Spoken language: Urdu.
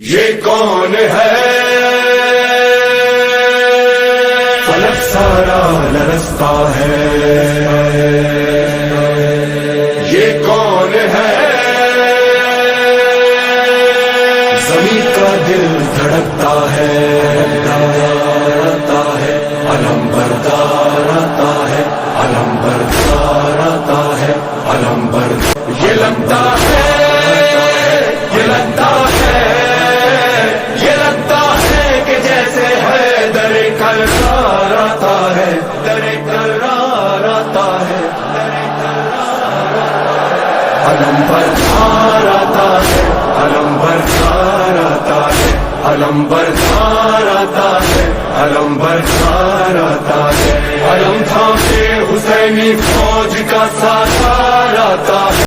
یہ کون ہے فلک سارا لرزتا ہے، یہ کون ہے زمین کا دل دھڑکتا ہے، علم بردار آتا ہے، علم بردار آتا ہے، علم بردار یہ لگتا ہے، یہ لگتا ہے، یہ لگتا ہے کہ جیسے ہے در کرار آتا ہے، در کرار آتا ہے، علم بردار آتا ہے، علم بردار آتا ہے، علم بردار آتا ہے، علم بردار آتا ہے، علم تھامے حسینی فوج کا ساتھ آتا ہے۔